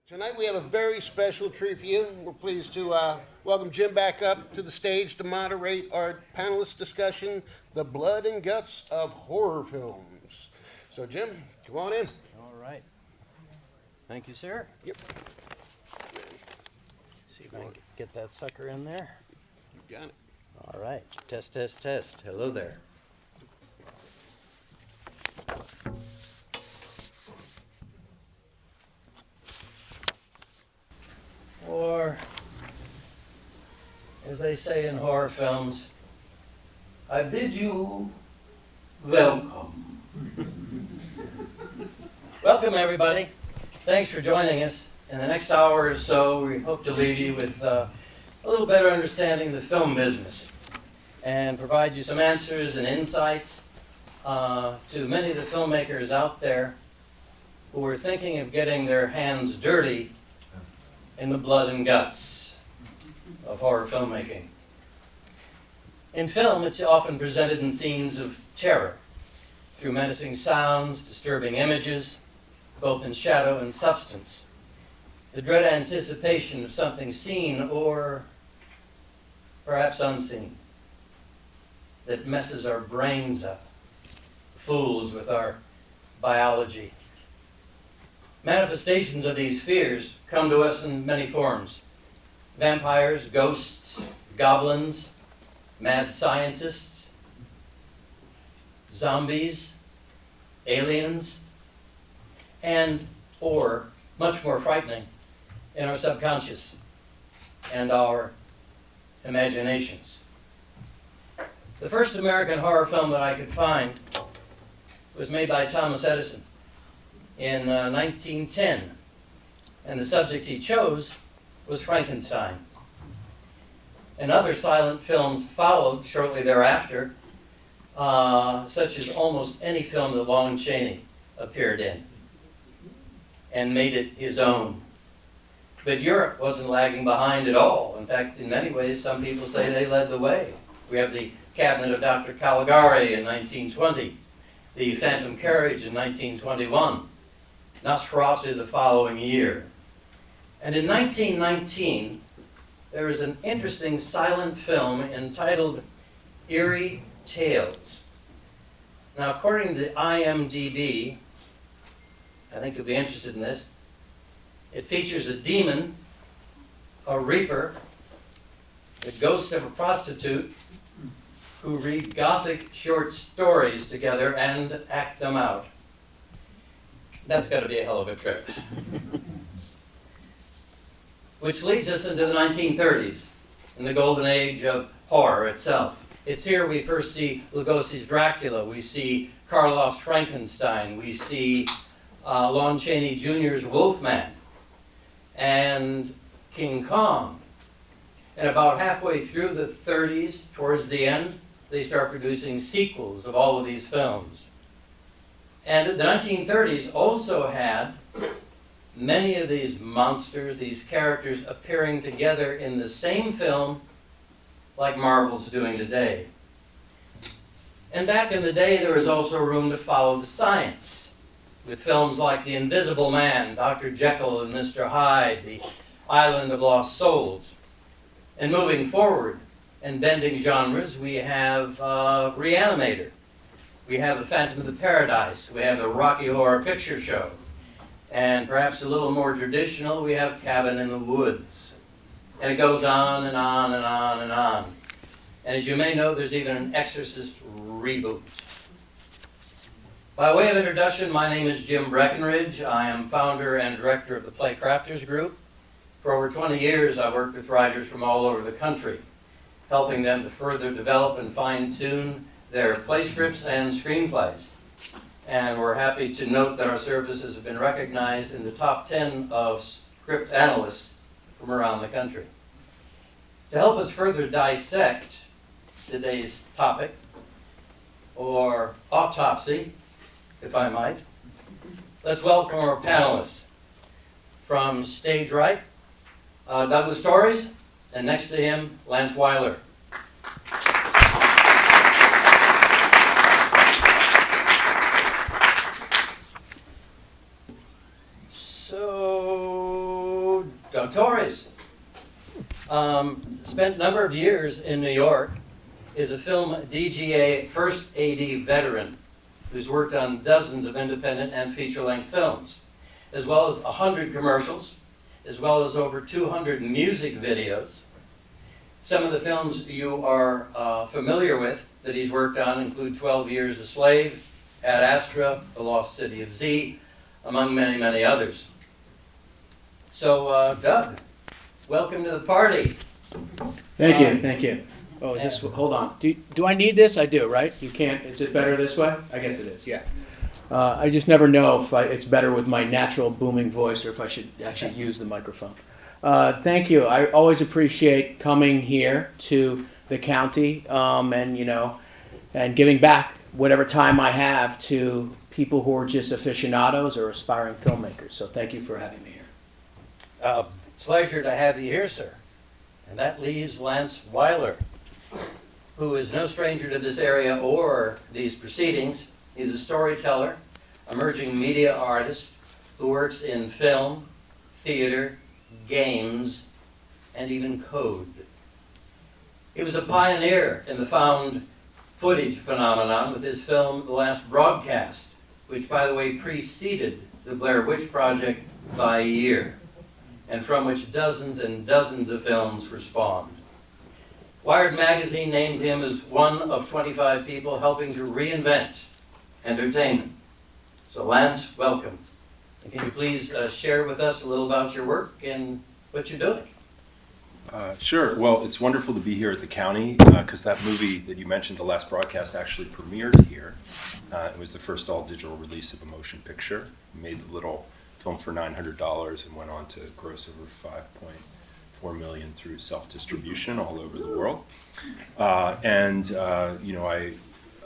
Tonight we have a very special treat for you. We're pleased to welcome Jim back up to the stage to moderate our panelist discussion, The Blood and Guts of Horror Films. So Jim, come on in. All right. Thank you, sir. Yep. See if I can get that sucker in there. You got it. All right. Test, test, test. Hello there. Or, as they say in horror films, I bid you welcome. Welcome, everybody. Thanks for joining us. In the next hour or so, we hope to leave you with a little better understanding of the film business and provide you some answers and insights to many of the filmmakers out there who are thinking of getting their hands dirty in the blood and guts of horror filmmaking. In film, it's often presented in scenes of terror, through menacing sounds, disturbing images, both in shadow and substance. The dread anticipation of something seen or perhaps unseen that messes our brains up, fools with our biology. Manifestations of these fears come to us in many forms. Vampires, ghosts, goblins, mad scientists, zombies, aliens, and, or, much more frightening, in our subconscious and our imaginations. The first American horror film that I could find was made by Thomas Edison in 1910, and the subject he chose was Frankenstein. And other silent films followed shortly thereafter, such as almost any film that Lon Chaney appeared in and made it his own. But Europe wasn't lagging behind at all. In fact, in many ways, some people say they led the way. We have the Cabinet of Dr. Caligari in 1920, the Phantom Carriage in 1921, Nosferatu the following year. And in 1919, there is an interesting silent film entitled Eerie Tales. Now, according to IMDb, I think you'll be interested in this, it features a demon, a reaper, the ghost of a prostitute, who read Gothic short stories together and act them out. That's got to be a hell of a trip. Which leads us into the 1930s, in the golden age of horror itself. It's here we first see Lugosi's Dracula, we see Karloff's Frankenstein, we see Lon Chaney Jr.'s Wolfman, and King Kong. And about halfway through the 30s, towards the end, they start producing sequels of all of these films. And the 1930s also had many of these monsters, these characters appearing together in the same film like Marvel's doing today. And back in the day, there was also room to follow the science with films like The Invisible Man, Dr. Jekyll and Mr. Hyde, The Island of Lost Souls. And moving forward and bending genres, we have Reanimator. We have The Phantom of the Paradise. We have the Rocky Horror Picture Show. And perhaps a little more traditional, we have Cabin in the Woods. And it goes on and on and on and on. And as you may know, there's even an Exorcist reboot. By way of introduction, my name is Jim Breckenridge. I am founder and director of the Play Crafters Group. For over 20 years, I've worked with writers from all over the country, helping them to further develop and fine-tune their play scripts and screenplays. And we're happy to note that our services have been recognized in the top 10 of script analysts from around the country. To help us further dissect today's topic, or autopsy, if I might, let's welcome our panelists. From stage right, Douglas Torres, and next to him, Lance Weiler. So Torres. Spent a number of years in New York, is a film DGA first AD veteran who's worked on dozens of independent and feature-length films, as well as 100 commercials, as well as over 200 music videos. Some of the films you are familiar with that he's worked on include 12 Years a Slave, Ad Astra, The Lost City of Z, among many, many others. So, Doug, welcome to the party. Thank you, thank you. Oh, is this, hold on. Do I need this? I do, right? You can't, is it better this way? I guess it is, yeah. I just never know if it's better with my natural booming voice or if I should actually use the microphone. Thank you. I always appreciate coming here to the county and giving back whatever time I have to people who are just aficionados or aspiring filmmakers. So thank you for having me here. Pleasure to have you here, sir. And that leaves Lance Weiler, who is no stranger to this area or these proceedings. He's a storyteller, emerging media artist who works in film, theater, games, and even code. He was a pioneer in the found footage phenomenon with his film The Last Broadcast, which, by the way, preceded the Blair Witch Project by a year, and from which dozens and dozens of films were spawned. Wired magazine named him as one of 25 people helping to reinvent entertainment. So Lance, welcome. And can you please share with us a little about your work and what you're doing? Sure. Well, it's wonderful to be here at the county because that movie that you mentioned, The Last Broadcast, actually premiered here. It was the first all-digital release of a motion picture. We made the little film for $900 and went on to gross over $5.4 million through self-distribution all over the world.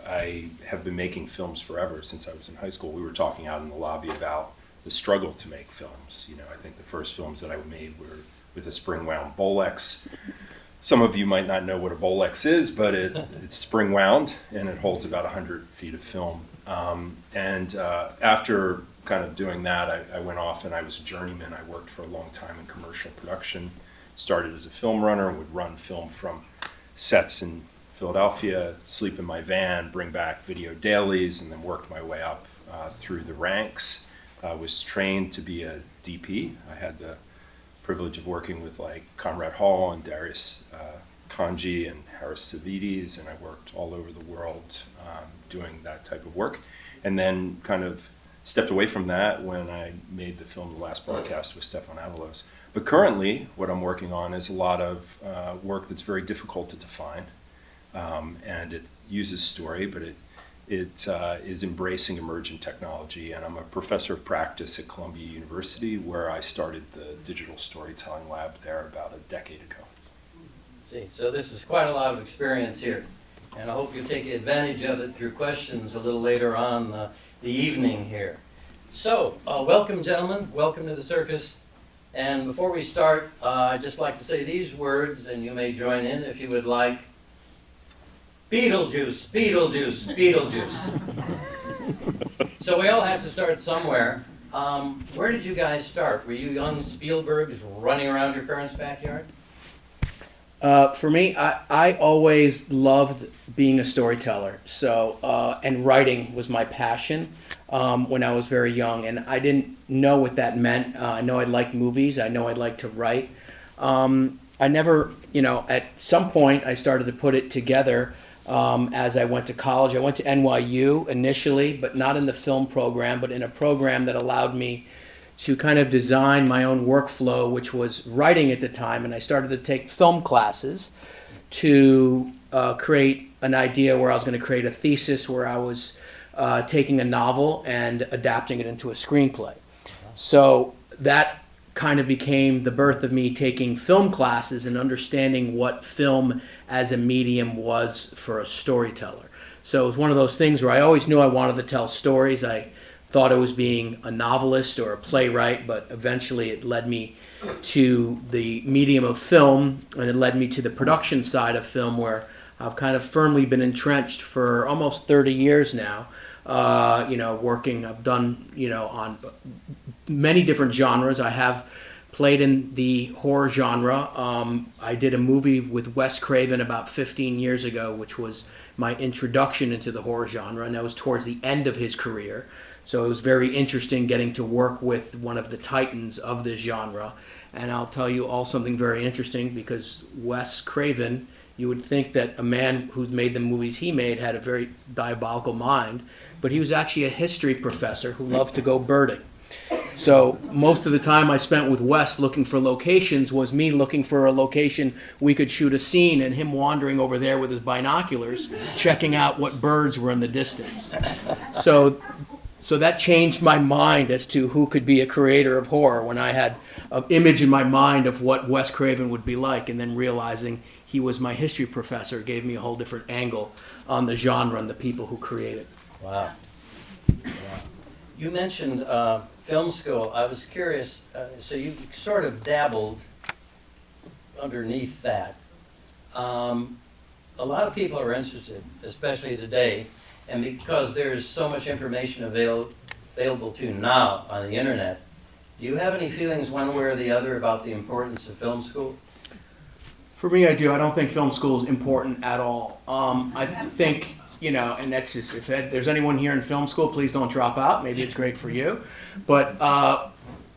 I have been making films forever since I was in high school. We were talking out in the lobby about the struggle to make films. I think the first films that I made were with a spring-wound Bolex. Some of you might not know what a Bolex is, but it's spring-wound and it holds about 100 feet of film. After kind of doing that, I went off and I was a journeyman. I worked for a long time in commercial production, started as a film runner, would run film from sets in Philadelphia, sleep in my van, bring back video dailies, and then worked my way up through the ranks. I was trained to be a DP. I had the privilege of working with like Conrad Hall and Darius Kanji and Harris Savides, and I worked all over the world doing that type of work. And then kind of stepped away from that when I made the film The Last Broadcast with Stefan Avalos. But currently, what I'm working on is a lot of work that's very difficult to define. And it uses story, but it is embracing emergent technology. And I'm a professor of practice at Columbia University, where I started the digital storytelling lab there about a decade ago. See, so this is quite a lot of experience here, and I hope you take advantage of it through questions a little later on the evening here. So, welcome, gentlemen. Welcome to the circus. And before we start, I'd just like to say these words, and you may join in if you would like. Beetlejuice, Beetlejuice, Beetlejuice. So we all have to start somewhere. Where did you guys start? Were you young Spielbergs running around your parents' backyard? For me, I always loved being a storyteller. So, and writing was my passion when I was very young. And I didn't know what that meant. I know I liked movies. I know I liked to write. I never, at some point I started to put it together as I went to college. I went to NYU initially, but not in the film program, but in a program that allowed me to kind of design my own workflow, which was writing at the time. And I started to take film classes to create an idea where I was going to create a thesis where I was taking a novel and adapting it into a screenplay. So that kind of became the birth of me taking film classes and understanding what film as a medium was for a storyteller. So it was one of those things where I always knew I wanted to tell stories. I thought it was being a novelist or a playwright, but eventually it led me to the medium of film, and it led me to the production side of film, where I've kind of firmly been entrenched for almost 30 years now. Working, I've done, on many different genres. I have played in the horror genre. I did a movie with Wes Craven about 15 years ago, which was my introduction into the horror genre, and that was towards the end of his career. So it was very interesting getting to work with one of the titans of this genre. And I'll tell you all something very interesting, because Wes Craven, you would think that a man who's made the movies he made had a very diabolical mind, but he was actually a history professor who loved to go birding. So most of the time I spent with Wes looking for locations was me looking for a location we could shoot a scene, and him wandering over there with his binoculars, checking out what birds were in the distance. So that changed my mind as to who could be a creator of horror, when I had an image in my mind of what Wes Craven would be like, and then realizing he was my history professor gave me a whole different angle on the genre and the people who create it. Wow. You mentioned film school. I was curious, so you sort of dabbled underneath that. A lot of people are interested, especially today, and because there's so much information available to now on the internet, do you have any feelings one way or the other about the importance of film school? For me, I do. I don't think film school is important at all. I think, and that's just, if there's anyone here in film school, please don't drop out. Maybe it's great for you. But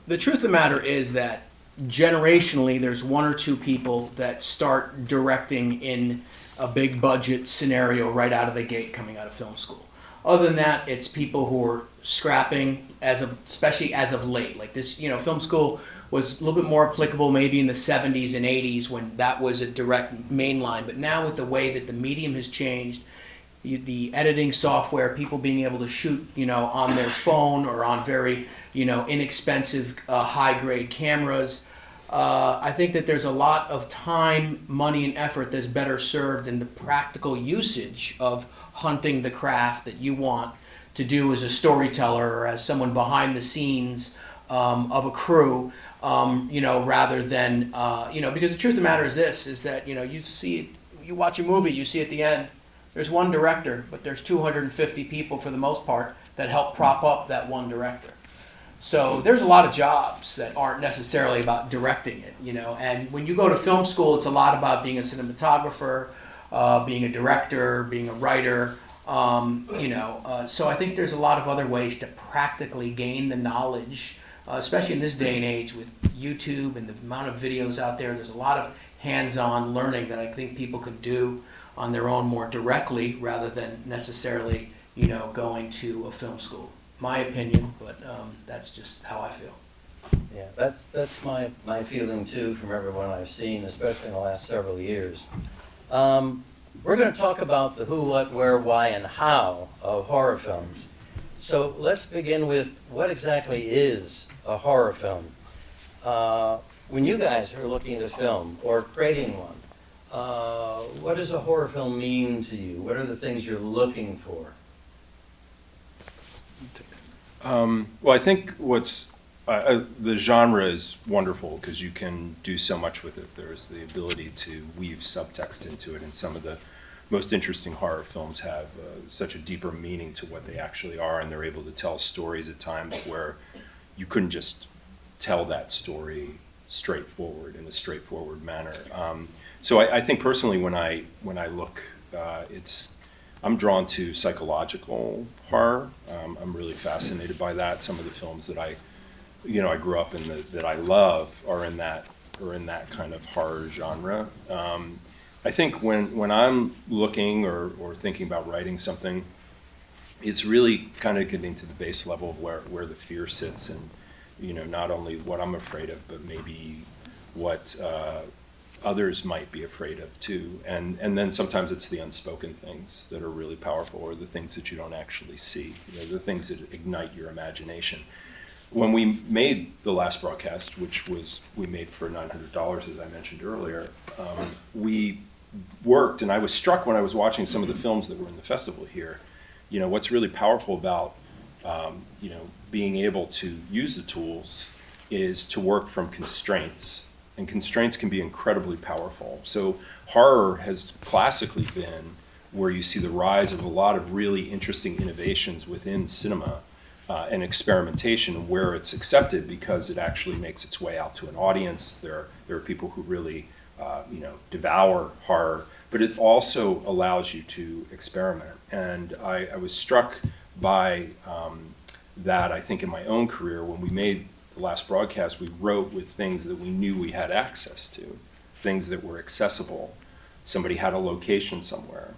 the truth of the matter is that generationally, there's one or two people that start directing in a big budget scenario right out of the gate coming out of film school. Other than that, it's people who are scrapping, especially as of late. Like this, film school was a little bit more applicable maybe in the 70s and 80s when that was a direct mainline. But now with the way that the medium has changed, the editing software, people being able to shoot, on their phone or on very, inexpensive, high-grade cameras, I think that there's a lot of time, money, and effort that's better served in the practical usage of hunting the craft that you want to do as a storyteller or as someone behind the scenes of a crew, rather than, because the truth of the matter is this, is that, you watch a movie, you see at the end, there's one director, but there's 250 people for the most part that help prop up that one director. So there's a lot of jobs that aren't necessarily about directing it, and when you go to film school, it's a lot about being a cinematographer, being a director, being a writer, so I think there's a lot of other ways to practically gain the knowledge, especially in this day and age with YouTube and the amount of videos out there. There's a lot of hands-on learning that I think people could do on their own more directly rather than necessarily, going to a film school. My opinion, but that's just how I feel. Yeah, that's my feeling too from everyone I've seen, especially in the last several years. We're going to talk about the who, what, where, why, and how of horror films. So let's begin with what exactly is a horror film? When you guys are looking at a film or creating one, what does a horror film mean to you? What are the things you're looking for? Well, I think the genre is wonderful because you can do so much with it. There's the ability to weave subtext into it, and some of the most interesting horror films have such a deeper meaning to what they actually are, and they're able to tell stories at times where you couldn't just tell that story straightforward in a straightforward manner. So I think personally, when I look, I'm drawn to psychological horror. I'm really fascinated by that. Some of the films that I grew up in that I love are in that kind of horror genre. I think when I'm looking or thinking about writing something, it's really kind of getting to the base level of where the fear sits, and not only what I'm afraid of, but maybe what others might be afraid of too. And then sometimes it's the unspoken things that are really powerful, or the things that you don't actually see, the things that ignite your imagination. When we made the last broadcast, which we made for $900, as I mentioned earlier, we worked, and I was struck when I was watching some of the films that were in the festival here. What's really powerful about being able to use the tools is to work from constraints, and constraints can be incredibly powerful. So horror has classically been where you see the rise of a lot of really interesting innovations within cinema and experimentation and where it's accepted because it actually makes its way out to an audience. There are people who really devour horror, but it also allows you to experiment. And I was struck by that, I think, in my own career. When we made the last broadcast, we wrote with things that we knew we had access to, things that were accessible. Somebody had a location somewhere.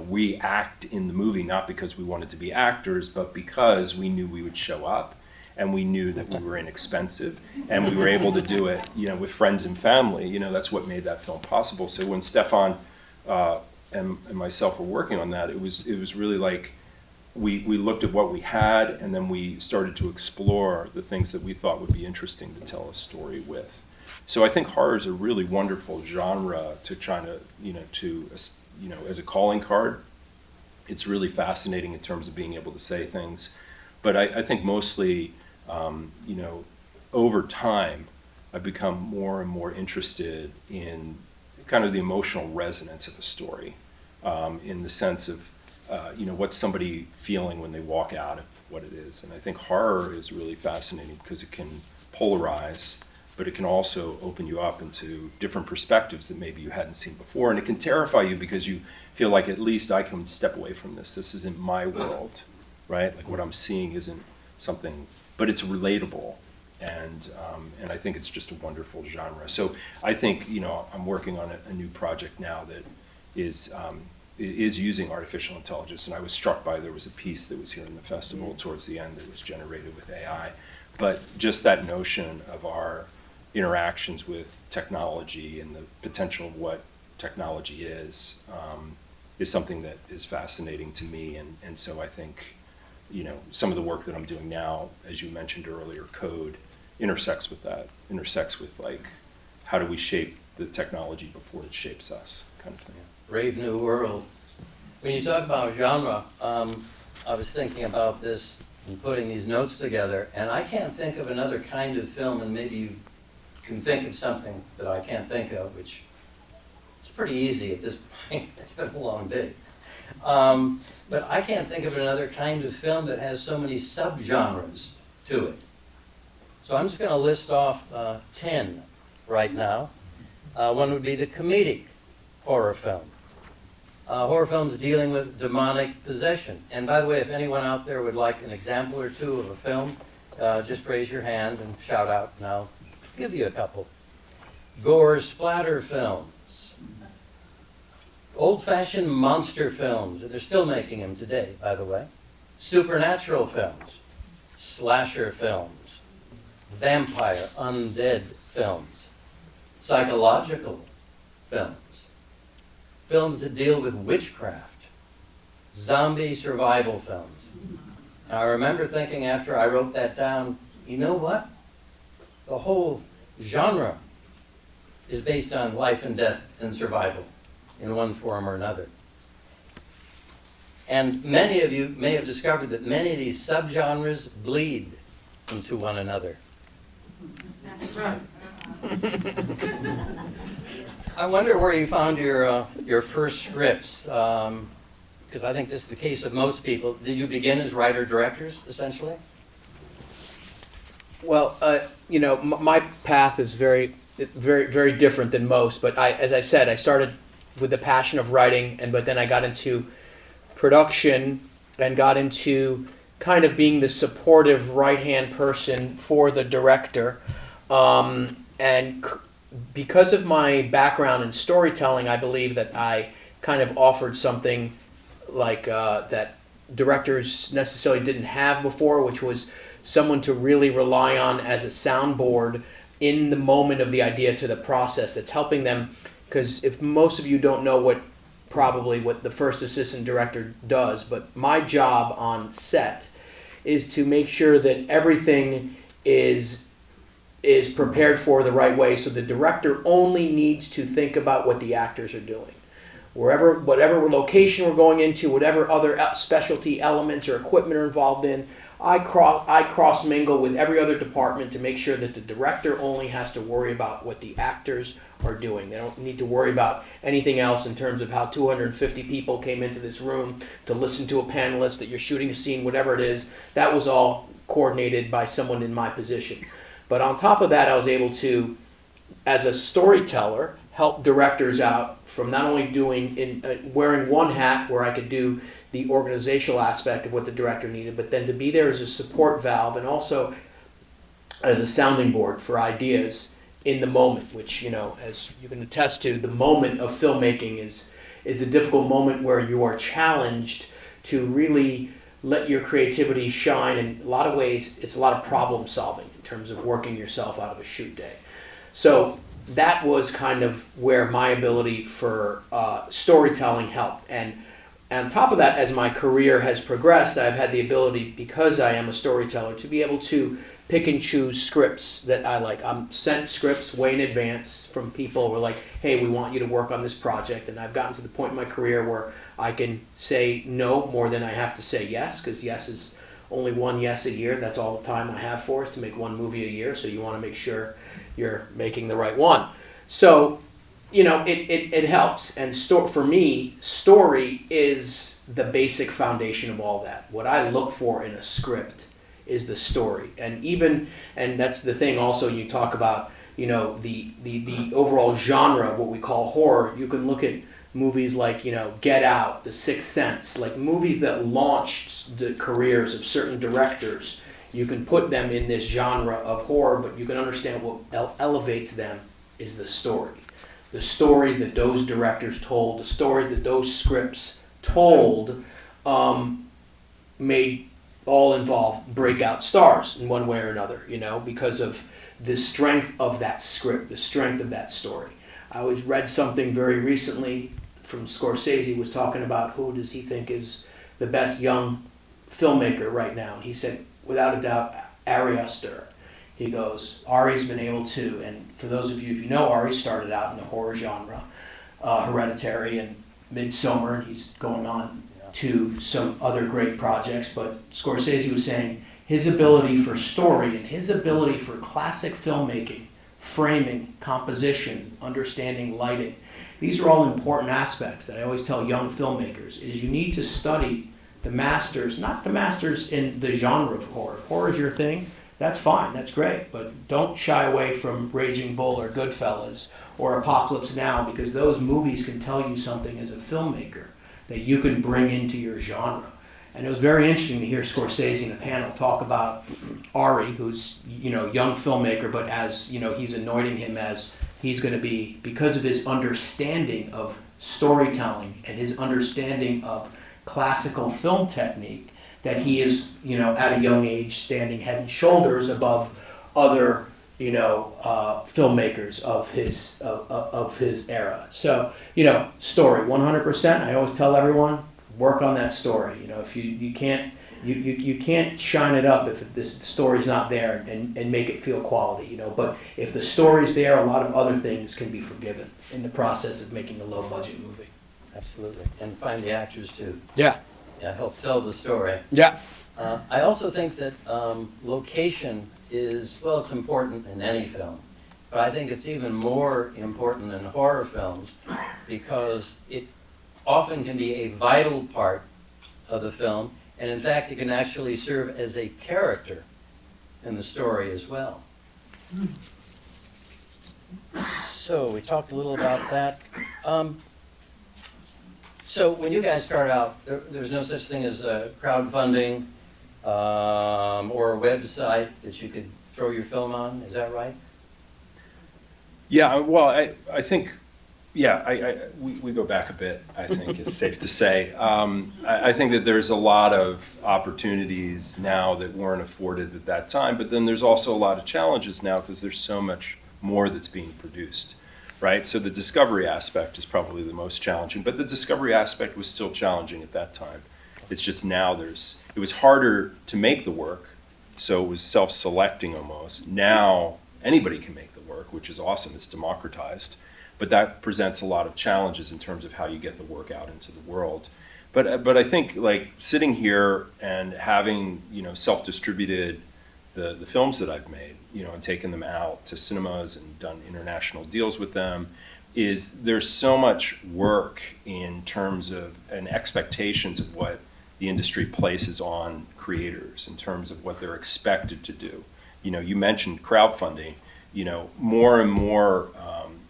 We act in the movie not because we wanted to be actors, but because we knew we would show up, and we knew that we were inexpensive, and we were able to do it, with friends and family. That's what made that film possible. So when Stefan and myself were working on that, it was really like we looked at what we had, and then we started to explore the things that we thought would be interesting to tell a story with. So I think horror is a really wonderful genre to try to, as a calling card. It's really fascinating in terms of being able to say things. But I think mostly, over time, I've become more and more interested in kind of the emotional resonance of a story, in the sense of, what's somebody feeling when they walk out of what it is. And I think horror is really fascinating because it can polarize, but it can also open you up into different perspectives that maybe you hadn't seen before. And it can terrify you because you feel like, at least I can step away from this. This isn't my world, right? Like what I'm seeing isn't something, but it's relatable. And I think it's just a wonderful genre. So I think, I'm working on a new project now that is using artificial intelligence. And I was struck by, there was a piece that was here in the festival towards the end that was generated with AI. But just that notion of our interactions with technology and the potential of what technology is something that is fascinating to me. And so I think, some of the work that I'm doing now, as you mentioned earlier, code, intersects with that, like, how do we shape the technology before it shapes us, kind of thing. Brave new world. When you talk about genre, I was thinking about this and putting these notes together, and I can't think of another kind of film, and maybe you can think of something that I can't think of, which is pretty easy at this point. It's been a long day. But I can't think of another kind of film that has so many subgenres to it. So I'm just going to list off 10 right now. One would be the comedic horror film. Horror films dealing with demonic possession. And by the way, if anyone out there would like an example or two of a film, just raise your hand and shout out, and I'll give you a couple. Gore splatter films. Old-fashioned monster films, and they're still making them today, by the way. Supernatural films. Slasher films. Vampire, undead films. Psychological films. Films that deal with witchcraft. Zombie survival films. And I remember thinking after I wrote that down, you know what? The whole genre is based on life and death and survival in one form or another. And many of you may have discovered that many of these subgenres bleed into one another. That's right. I wonder where you found your first scripts, because I think this is the case of most people. Did you begin as writer-directors, essentially? Well, my path is very, very different than most. But as I said, I started with the passion of writing, but then I got into production and got into kind of being the supportive right-hand person for the director. And because of my background in storytelling, I believe that I kind of offered something like that directors necessarily didn't have before, which was someone to really rely on as a soundboard in the moment of the idea to the process that's helping them. Because if most of you don't know what the first assistant director does, but my job on set is to make sure that everything is prepared for the right way, so the director only needs to think about what the actors are doing. Whatever location we're going into, whatever other specialty elements or equipment are involved in, I cross mingle with every other department to make sure that the director only has to worry about what the actors are doing. They don't need to worry about anything else in terms of how 250 people came into this room to listen to a panelist, that you're shooting a scene, whatever it is. That was all coordinated by someone in my position. But on top of that, I was able to, as a storyteller, help directors out from not only wearing one hat where I could do the organizational aspect of what the director needed, but then to be there as a support valve and also as a sounding board for ideas in the moment, which, as you can attest to, the moment of filmmaking is a difficult moment where you are challenged to really let your creativity shine. In a lot of ways, it's a lot of problem solving in terms of working yourself out of a shoot day. So that was kind of where my ability for storytelling helped. And on top of that, as my career has progressed, I've had the ability, because I am a storyteller, to be able to pick and choose scripts that I like. I'm sent scripts way in advance from people who are like, hey, we want you to work on this project. And I've gotten to the point in my career where I can say no more than I have to say yes, because yes is only one yes a year. That's all the time I have for us to make one movie a year. So you want to make sure you're making the right one. So, it helps. And for me, story is the basic foundation of all that. What I look for in a script is the story. And that's the thing also, you talk about, the overall genre of what we call horror. You can look at movies like, Get Out, The Sixth Sense, like movies that launched the careers of certain directors. You can put them in this genre of horror, but you can understand what elevates them is the story. The stories that those directors told, the stories that those scripts told, made all involved breakout stars in one way or another, because of the strength of that script, the strength of that story. I always read something very recently from Scorsese, was talking about who does he think is the best young filmmaker right now. And he said, without a doubt, Ari Aster. He goes, Ari's been able to, and for those of you, if you know, Ari started out in the horror genre, Hereditary and Midsommar, and he's going on to some other great projects. But Scorsese was saying his ability for story and his ability for classic filmmaking, framing, composition, understanding lighting, these are all important aspects that I always tell young filmmakers, is you need to study the masters, not the masters in the genre of horror. If horror is your thing, that's fine, that's great, but don't shy away from Raging Bull or Goodfellas or Apocalypse Now, because those movies can tell you something as a filmmaker that you can bring into your genre. And it was very interesting to hear Scorsese in the panel talk about Ari, who's, young filmmaker, but as, he's anointing him as he's going to be, because of his understanding of storytelling and his understanding of classical film technique, that he is, at a young age, standing head and shoulders above other, filmmakers of his era. So, story, 100%. I always tell everyone, work on that story. If you can't shine it up if this story's not there and make it feel quality. But if the story's there, a lot of other things can be forgiven in the process of making a low budget movie. Absolutely. And find the actors too. Yeah. Yeah, help tell the story. Yeah. I also think that location is, well, it's important in any film, but I think it's even more important in horror films because it often can be a vital part of the film, and in fact, it can actually serve as a character in the story as well. So we talked a little about that. So when you guys start out, there's no such thing as crowdfunding or a website that you could throw your film on. Is that right? Yeah, well, I think, we go back a bit, I think it's safe to say. I think that there's a lot of opportunities now that weren't afforded at that time, but then there's also a lot of challenges now because there's so much more that's being produced. Right, so the discovery aspect is probably the most challenging, but the discovery aspect was still challenging at that time. It's just now it was harder to make the work, so it was self-selecting almost. Now anybody can make the work, which is awesome, it's democratized, but that presents a lot of challenges in terms of how you get the work out into the world. But I think like sitting here and having, self-distributed the films that I've made, and taken them out to cinemas and done international deals with them, there's so much work in terms of and expectations of what the industry places on creators in terms of what they're expected to do. You know, you mentioned crowdfunding. You know, more and more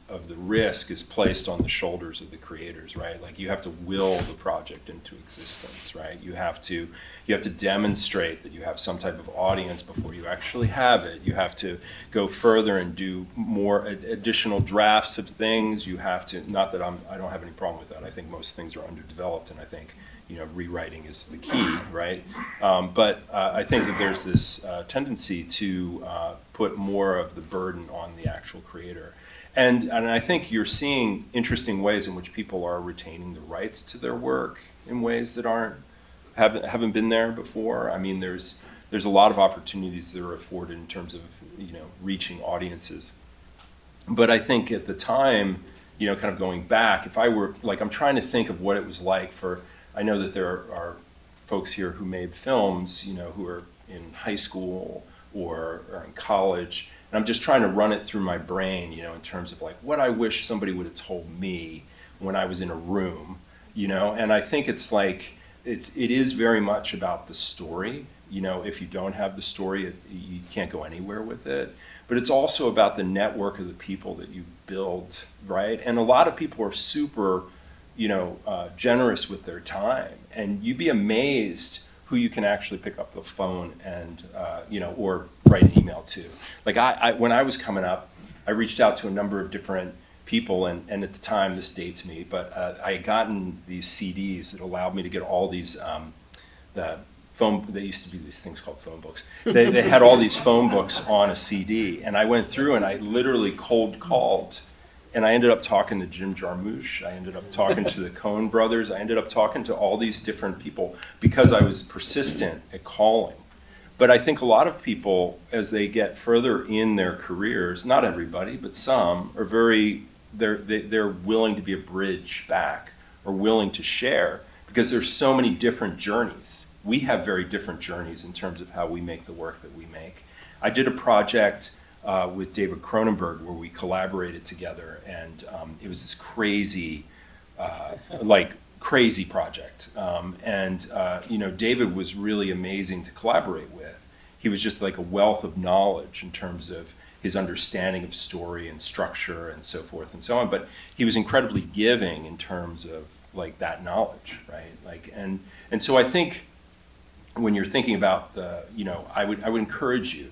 of the risk is placed on the shoulders of the creators, right? Like you have to will the project into existence, right? You have to demonstrate that you have some type of audience before you actually have it. You have to go further and do more additional drafts of things. You have to, not that I don't have any problem with that. I think most things are underdeveloped, and I think, you know, rewriting is the key, right? But I think that there's this tendency to put more of the burden on the actual creator. And I think you're seeing interesting ways in which people are retaining the rights to their work in ways that haven't been there before. I mean, there's a lot of opportunities that are afforded in terms of, you know, reaching audiences. But I think at the time, you know, kind of going back, if I were, like, I'm trying to think of what it was like for, I know that there are folks here who made films, you know, who are in high school or in college, and I'm just trying to run it through my brain, you know, in terms of like what I wish somebody would have told me when I was in a room, you know. And I think it's like it is very much about the story. You know, if you don't have the story, you can't go anywhere with it. But it's also about the network of the people that you build, right? And a lot of people are super, you know, generous with their time, and you'd be amazed who you can actually pick up the phone and, you know, or write an email to. Like when I was coming up, I reached out to a number of different people, and at the time, this dates me, but I had gotten these CDs that allowed me to get all these, they used to be these things called phone books. They had all these phone books on a CD, and I went through and I literally cold called. And I ended up talking to Jim Jarmusch. I ended up talking to the Coen brothers. I ended up talking to all these different people because I was persistent at calling. But I think a lot of people, as they get further in their careers, not everybody, but some, are they're willing to be a bridge back or willing to share because there's so many different journeys. We have very different journeys in terms of how we make the work that we make. I did a project with David Cronenberg where we collaborated together, and it was this crazy project. You know, David was really amazing to collaborate with. He was just like a wealth of knowledge in terms of his understanding of story and structure and so forth and so on, but he was incredibly giving in terms of like that knowledge, right? Like, and so I think when you're thinking about the, you know, I would encourage you,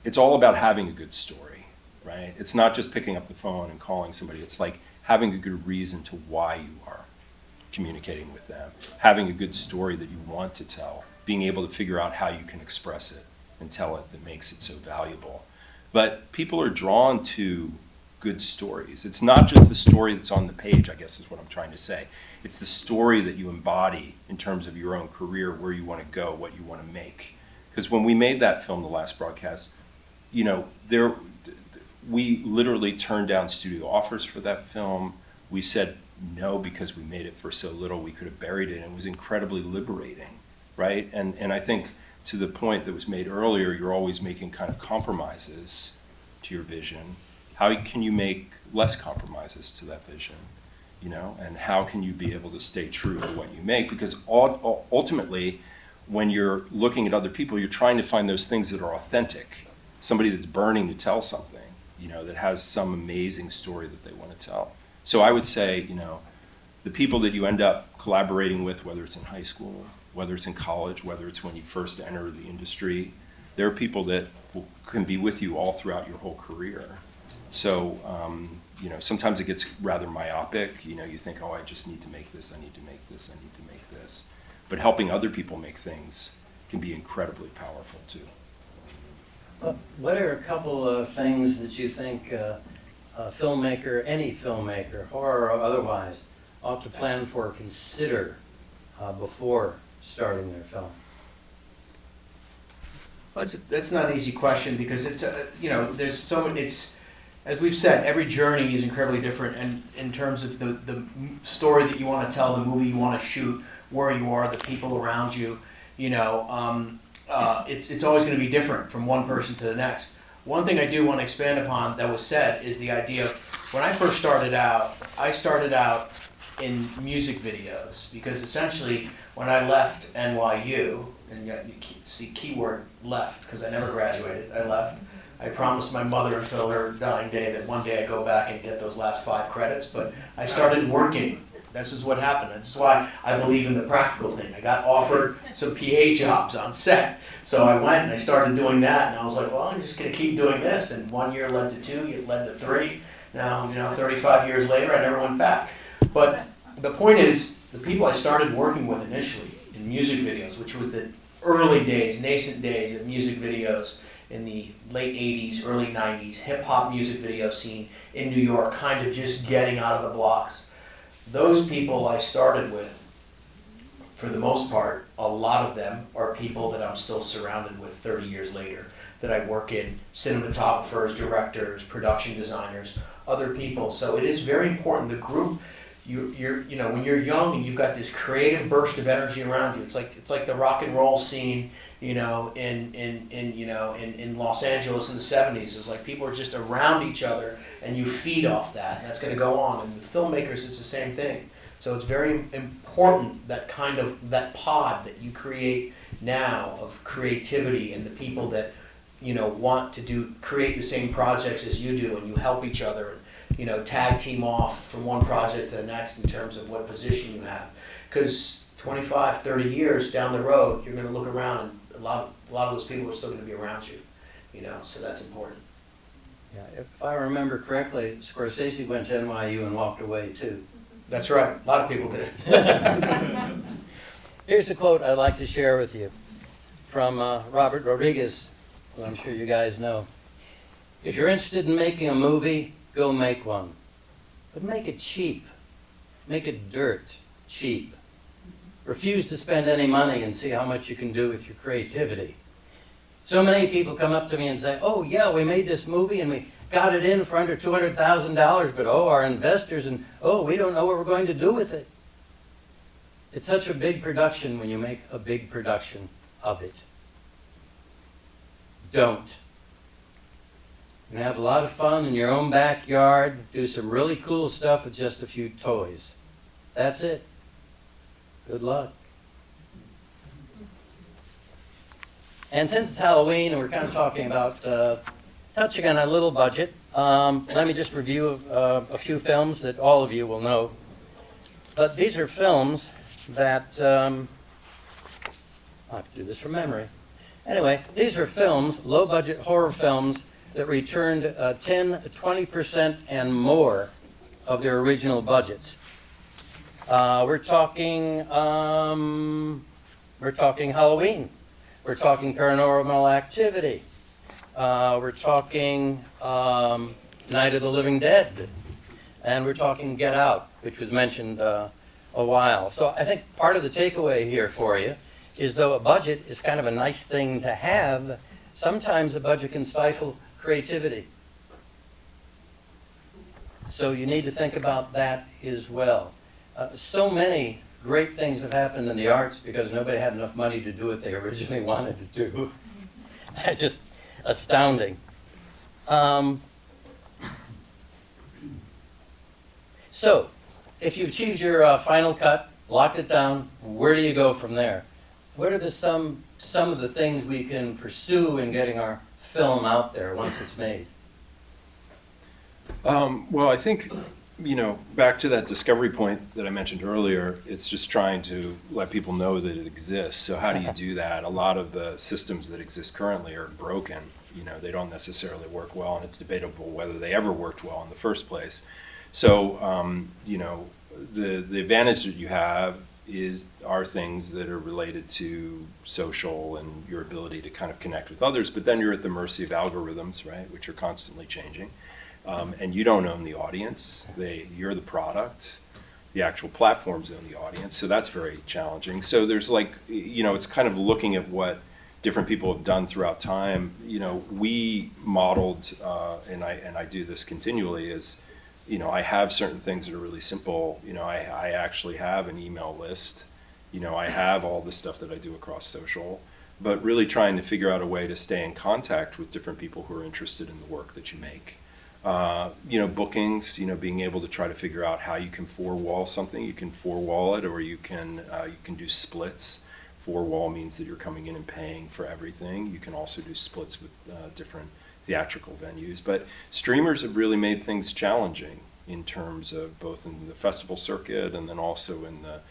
it's all about having a good story, right? It's not just picking up the phone and calling somebody. It's like having a good reason to why you are communicating with them, having a good story that you want to tell, being able to figure out how you can express it and tell it that makes it so valuable. But people are drawn to good stories. It's not just the story that's on the page, I guess is what I'm trying to say. It's the story that you embody in terms of your own career, where you want to go, what you want to make. Because when we made that film, The Last Broadcast, you know, we literally turned down studio offers for that film. We said no because we made it for so little we could have buried it, and it was incredibly liberating, right? And I think to the point that was made earlier, you're always making kind of compromises to your vision. How can you make less compromises to that vision, you know? And how can you be able to stay true to what you make? Because ultimately, when you're looking at other people, you're trying to find those things that are authentic. Somebody that's burning to tell something, you know, that has some amazing story that they want to tell. So I would say, you know, the people that you end up collaborating with, whether it's in high school, whether it's in college, whether it's when you first enter the industry, there are people that can be with you all throughout your whole career. So, you know, sometimes it gets rather myopic. You know, you think, oh, I just need to make this, I need to make this, I need to make this. But helping other people make things can be incredibly powerful too. What are a couple of things that you think a filmmaker, any filmmaker, horror or otherwise, ought to plan for or consider before starting their film? Well, that's not an easy question because it's you know, there's so many. It's, as we've said, every journey is incredibly different, and in terms of the story that you want to tell, the movie you want to shoot, where you are, the people around you, you know, it's always going to be different from one person to the next. One thing I do want to expand upon that was said is the idea of when I first started out, in music videos, because essentially when I left NYU, and you see keyword left, because I never graduated, I left. I promised my mother until her dying day that one day I'd go back and get those last 5 credits, but I started working. This is what happened. This is why I believe in the practical thing. I got offered some PA jobs on set. So I went and I started doing that, and I was like, well, I'm just going to keep doing this. And 1 year led to 2, it led to 3. Now, 35 years later, I never went back. But the point is, the people I started working with initially in music videos, which was the early days, nascent days of music videos in the late 80s, early 90s, hip-hop music video scene in New York, kind of just getting out of the blocks. Those people I started with, for the most part, a lot of them are people that I'm still surrounded with 30 years later, that I work in, cinematographers, directors, production designers, other people. So it is very important, the group, when you're young and you've got this creative burst of energy around you, it's like the rock and roll scene, in Los Angeles in the 70s. It's like people are just around each other and you feed off that, and that's going to go on. And with filmmakers, it's the same thing. So it's very important that that pod that you create now of creativity and the people that, want to create the same projects as you do, and you help each other, and, tag team off from one project to the next in terms of what position you have. Because 25, 30 years down the road, you're going to look around and a lot of those people are still going to be around you, so that's important. Yeah, if I remember correctly, Scorsese went to NYU and walked away too. That's right. A lot of people did. Here's a quote I'd like to share with you from Robert Rodriguez, who I'm sure you guys know. If you're interested in making a movie, go make one. But make it cheap. Make it dirt cheap. Refuse to spend any money and see how much you can do with your creativity. So many people come up to me and say, oh yeah, we made this movie and we got it in for under $200,000, but our investors, and we don't know what we're going to do with it. It's such a big production when you make a big production of it. Don't. You can have a lot of fun in your own backyard, do some really cool stuff with just a few toys. That's it. Good luck. And since it's Halloween and we're kind of talking about touching on a little budget, let me just review a few films that all of you will know. But these are films that, I'll have to do this from memory. Anyway, these are films, low-budget horror films, that returned 10, 20% and more of their original budgets. We're talking Halloween. We're talking Paranormal Activity. We're talking Night of the Living Dead. And we're talking Get Out, which was mentioned a while. So I think part of the takeaway here for you is, though a budget is kind of a nice thing to have, sometimes a budget can stifle creativity. So you need to think about that as well. So many great things have happened in the arts because nobody had enough money to do what they originally wanted to do. That's just astounding. So, if you achieved your final cut, locked it down, where do you go from there? What are some of the things we can pursue in getting our film out there once it's made? Well, I think, back to that discovery point that I mentioned earlier, it's just trying to let people know that it exists. So how do you do that? A lot of the systems that exist currently are broken. They don't necessarily work well, and it's debatable whether they ever worked well in the first place. So, the advantage that you have are things that are related to social and your ability to kind of connect with others, but then you're at the mercy of algorithms, right, which are constantly changing. And you don't own the audience. You're the product. The actual platforms own the audience, so that's very challenging. So there's it's kind of looking at what different people have done throughout time. We modeled, and I do this continually, is I have certain things that are really simple. I actually have an email list. I have all the stuff that I do across social, but really trying to figure out a way to stay in contact with different people who are interested in the work that you make. Bookings, being able to try to figure out how you can four-wall something. You can four-wall it, or you can do splits. Four-wall means that you're coming in and paying for everything. You can also do splits with different theatrical venues. But streamers have really made things challenging in terms of both in the festival circuit and then also in the,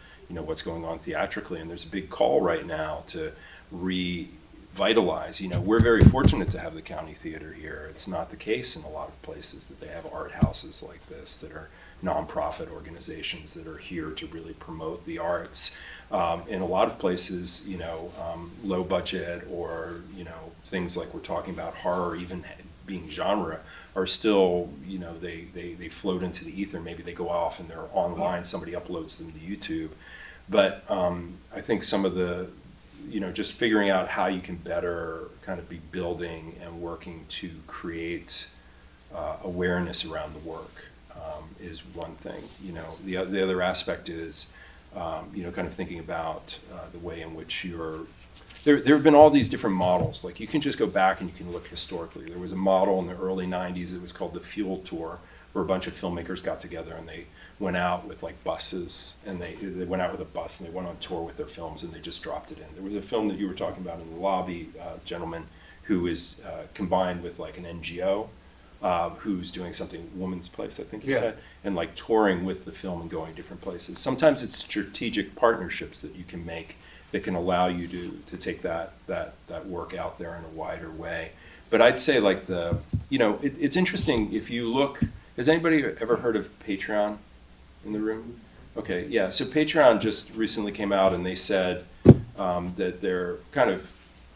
what's going on theatrically. And there's a big call right now to revitalize. We're very fortunate to have the county theater here. It's not the case in a lot of places that they have art houses like this that are nonprofit organizations that are here to really promote the arts. In a lot of places, low budget or, things like we're talking about, horror, even being genre, are still, they float into the ether. Maybe they go off and they're online, somebody uploads them to YouTube. But I think some of the, just figuring out how you can better kind of be building and working to create awareness around the work is one thing. The other aspect is, kind of thinking about the way in which there have been all these different models. Like you can just go back and you can look historically. There was a model in the early 90s, it was called the Fuel Tour, where a bunch of filmmakers got together and they went out with like buses, and they went out with a bus and they went on tour with their films and they just dropped it in. There was a film that you were talking about in the lobby, gentleman, who is combined with like an NGO, who's doing something, Woman's Place, I think you said, and like touring with the film and going different places. Sometimes it's strategic partnerships that you can make that can allow you to take that work out there in a wider way. But I'd say like it's interesting if you look, has anybody ever heard of Patreon in the room? Okay, yeah, so Patreon just recently came out and they said that they're kind of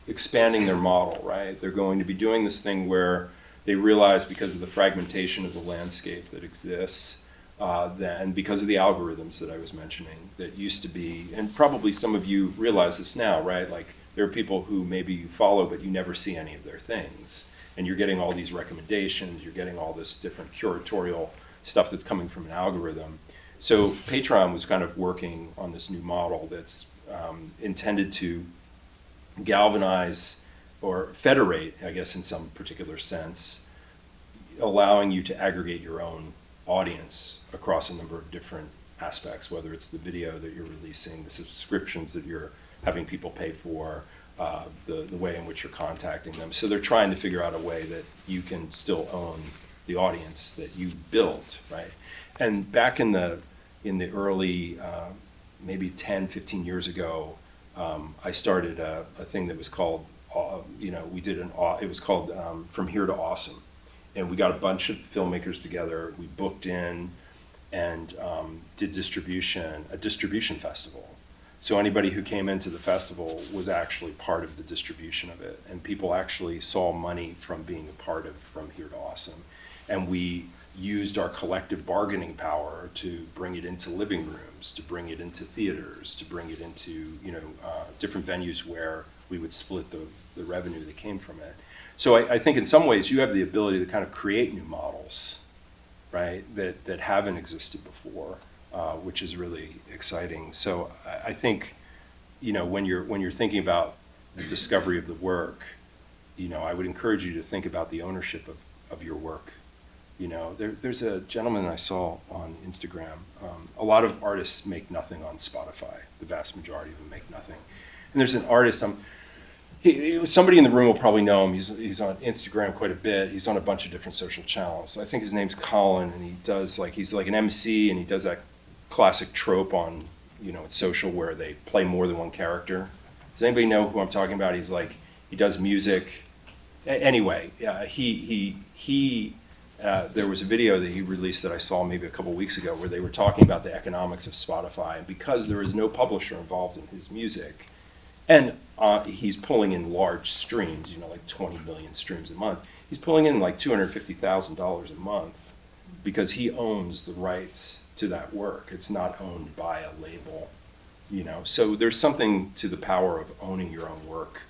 expanding their model, right? They're going to be doing this thing where they realize because of the fragmentation of the landscape that exists, and because of the algorithms that I was mentioning that used to be, and probably some of you realize this now, right? Like there are people who maybe you follow but you never see any of their things. And you're getting all these recommendations, you're getting all this different curatorial stuff that's coming from an algorithm. So Patreon was kind of working on this new model that's intended to galvanize or federate, I guess in some particular sense, allowing you to aggregate your own audience across a number of different aspects, whether it's the video that you're releasing, the subscriptions that you're having people pay for, the way in which you're contacting them. So they're trying to figure out a way that you can still own the audience that you built, right? And back in the early, maybe 10, 15 years ago, I started a thing that was called, it was called From Here to Awesome. And we got a bunch of filmmakers together, we booked in and did a distribution festival. So anybody who came into the festival was actually part of the distribution of it. And people actually saw money from being a part of From Here to Awesome. And we used our collective bargaining power to bring it into living rooms, to bring it into theaters, to bring it into different venues where we would split the revenue that came from it. So I think in some ways you have the ability to kind of create new models, right, that haven't existed before, which is really exciting. So I think, when you're thinking about the discovery of the work, I would encourage you to think about the ownership of your work. There's a gentleman I saw on Instagram. A lot of artists make nothing on Spotify. The vast majority of them make nothing. And there's an artist, somebody in the room will probably know him. He's on Instagram quite a bit. He's on a bunch of different social channels. I think his name's Colin, and he's like an MC, and he does that classic trope on, social where they play more than one character. Does anybody know who I'm talking about? He does music. Anyway, there was a video that he released that I saw maybe a couple weeks ago where they were talking about the economics of Spotify, and because there is no publisher involved in his music, and he's pulling in large streams, like 20 million streams a month, he's pulling in like $250,000 a month because he owns the rights to that work. It's not owned by a label, So there's something to the power of owning your own work,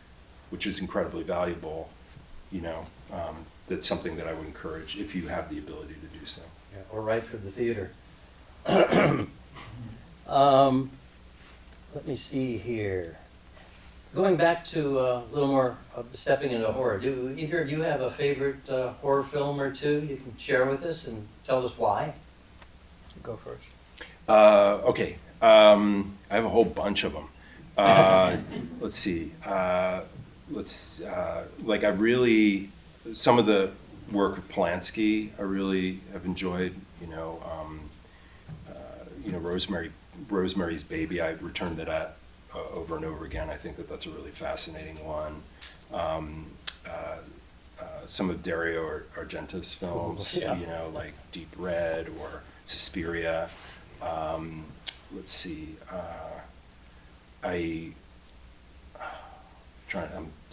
which is incredibly valuable, that's something that I would encourage if you have the ability to do so. Yeah, or write for the theater. Let me see here. Going back to a little more of stepping into horror, do either of you have a favorite horror film or two you can share with us and tell us why? Go first. Okay. I have a whole bunch of them. Let's see. Like I really, some of the work of Polanski, I really have enjoyed. Rosemary's Baby. I returned to that over and over again. I think that that's a really fascinating one. Some of Dario Argento's films, Yeah. like Deep Red or Suspiria. Let's see.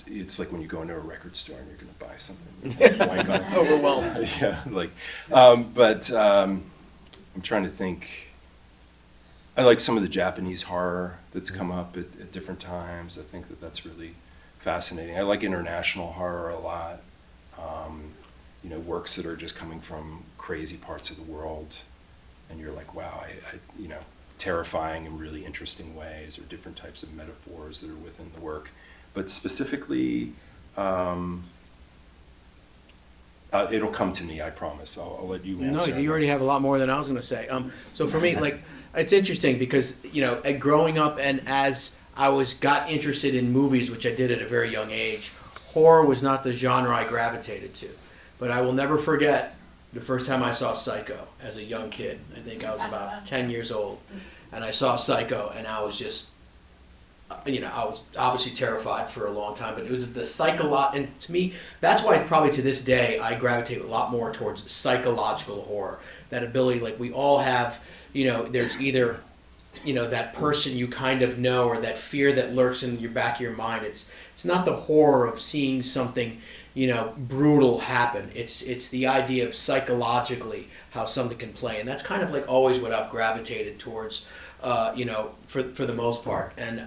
It's like when you go into a record store and you're going to buy something. Blank on it. Overwhelmed. Yeah, I'm trying to think. I like some of the Japanese horror that's come up at different times. I think that that's really fascinating. I like international horror a lot. Works that are just coming from crazy parts of the world, and you're like, wow, terrifying in really interesting ways, or different types of metaphors that are within the work. But specifically, it'll come to me, I promise. I'll let you answer. No, you already have a lot more than I was going to say. So for me, like, it's interesting because, growing up and as I got interested in movies, which I did at a very young age, horror was not the genre I gravitated to. But I will never forget the first time I saw Psycho as a young kid. I think I was about 10 years old. And I saw Psycho, and I was just, I was obviously terrified for a long time, but it was the and to me, that's why probably to this day I gravitate a lot more towards psychological horror. That ability, like we all have, there's either, that person you kind of know, or that fear that lurks in your back of your mind. It's not the horror of seeing something, brutal happen. It's the idea of psychologically how something can play, and that's kind of like always what I've gravitated towards. For the most part, and